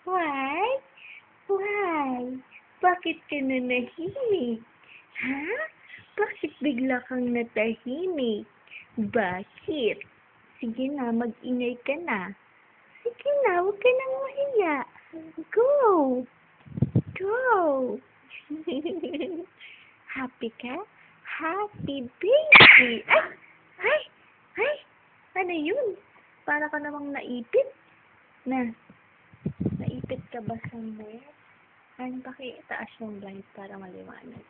Why? Why? Bakit ka na nahimik? Ha? Bakit bigla kang natahimik? Bakit? Sige na, mag-ingay ka na. Sige na, huwag ka nang mahiya. Go! Go! Happy ka? Happy baby! Ay! Ay! Ay! Ano yun? Para ka namang naipit. Naipit ka ba somewhere? Ano, pakitaas yung light para maliwanag.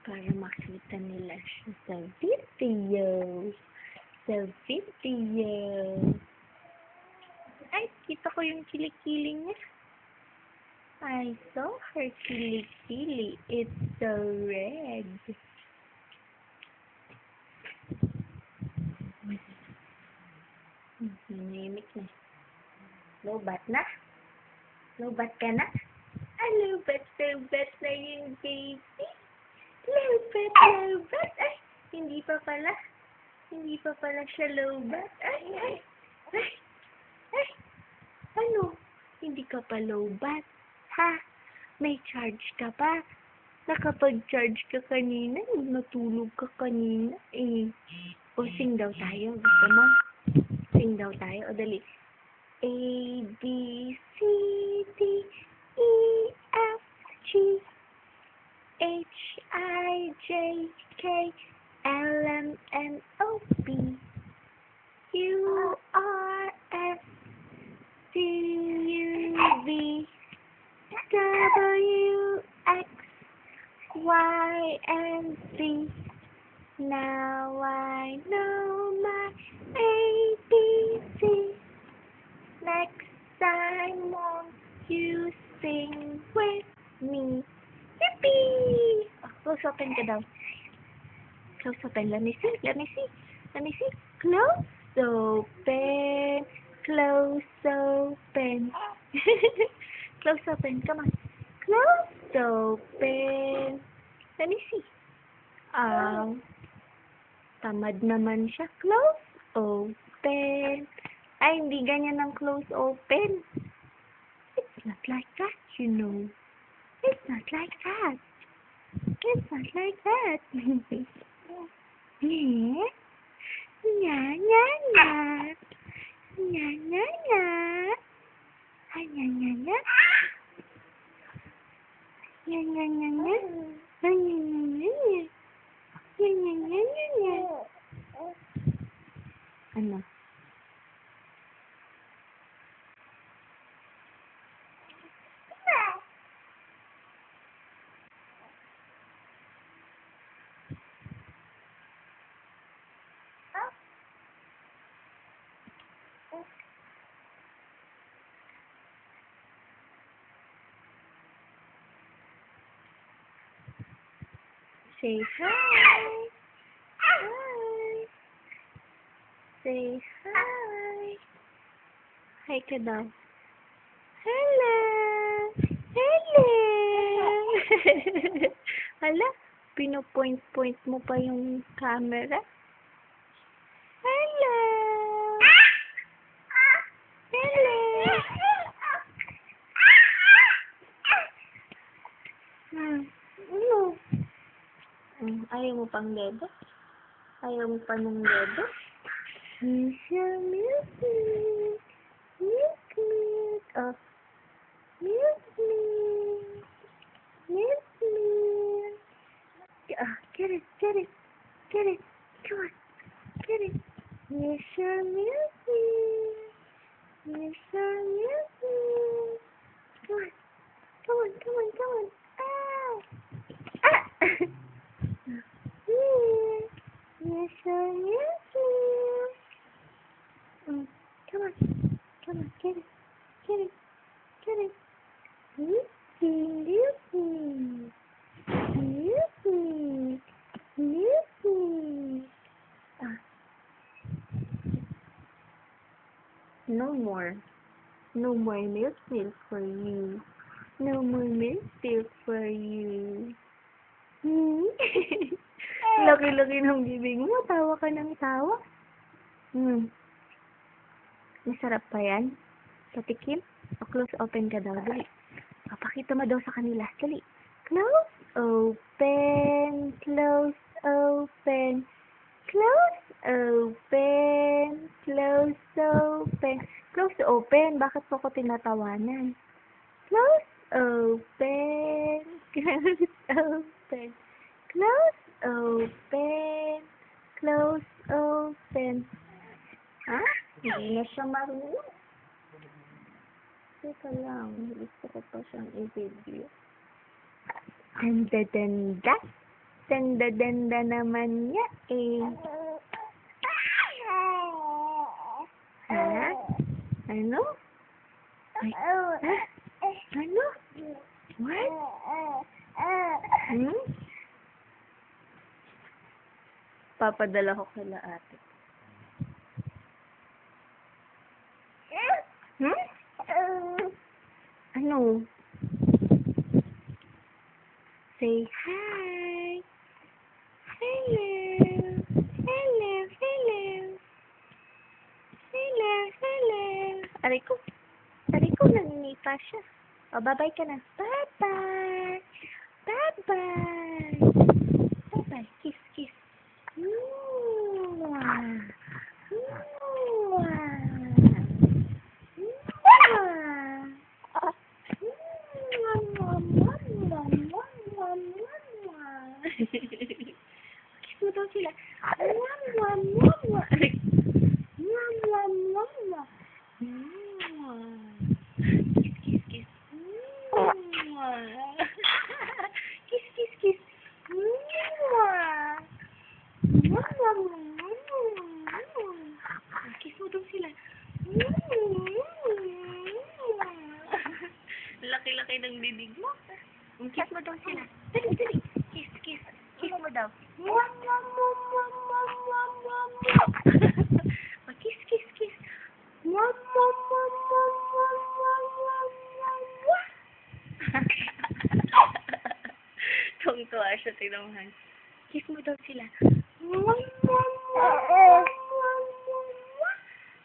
Para makita nila siya sa video. Sa video. Ay, kita ko yung kilikili niya. I saw her kilikili. It's so red. Nanimik na. Lobat na? Lobat ka na? Ah, lobat na yung baby. Lobat. Ay, hindi pa pala. Hindi pa pala siya lobat. Ay. Ano? Hindi ka pa lobat? Ha? May charge ka pa? Nakapag-charge ka kanina? Natulog ka kanina eh. O, sing daw tayo. Gusto mo? Sing daw tayo. O, dali. A, B, C, D, E, F, G, H, I, J, K, L, M, N, O, P, Q, R, S, T, U, V, W, X, Y, and Z. Now I know my ABC. Next time won't you sing with me? Yippee! Oh, close open ka daw. Close open. Let me see. Close open. Close open. Close open. Come on. Close open. Let me see. Tamad naman siya. Close open. Ay, hindi ganyan ang close open. It's not like that, you know. It's not like that. Yeah? Nya. Ay, nya. Ano? Say hi. Say hi. Hi ka daw. Hello. Hala, pino-point mo pa yung camera. Hello. Ano? Ayaw mo pang dedo? Ayaw mo pa ng dedo? Milk. Oh. Milk. Get it. Come on. Get it. Yes, your milk. Come on. Ah. Yes, your milk. Come on. Get it. Milky. No more milk for you. No more milk for you. Laki-laki ng bibig mo. Tawa ka ng tawa. Masarap pa yan? Patikim? O close open ka daw. Dali. Papakita mo daw sa kanila. Dali. Close open. Close open. Close open. Close open. Close open. Bakit po ko tinatawanan? Close open. Close open. Close open. Close open. Ha? Hindi na siya marunong. Teka lang. Gusto ko pa siyang i-video. Tanda-danda. Tanda-danda naman niya eh. Ha? Ano? Ay, ha? Ano? What? Papadala ko kala ate. Ano? Say hi. Hello. Hello. Hello. Hello. Hello. Aray ko. Naninipa siya. O, bye-bye ka na. Bye-bye. Bye-bye. Bye-bye. Kiss, kiss. Mwah. Mwah. Kiss mo daw sila. Kiss, kiss, kiss. Kiss, kiss, kiss. Kiss mo daw sila. Laki-laki ng bibig mo. Kiss mo daw sila. Dali, dali. Kiss, kiss. Kiss mo daw. Kiss, kiss, kiss. Tungtuwa siya, tinamhan. Kiss mo daw sila.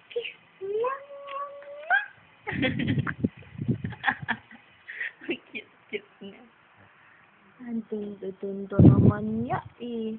Kiss. Ang cute-cute niya. Ang tundo-tundo naman niya eh.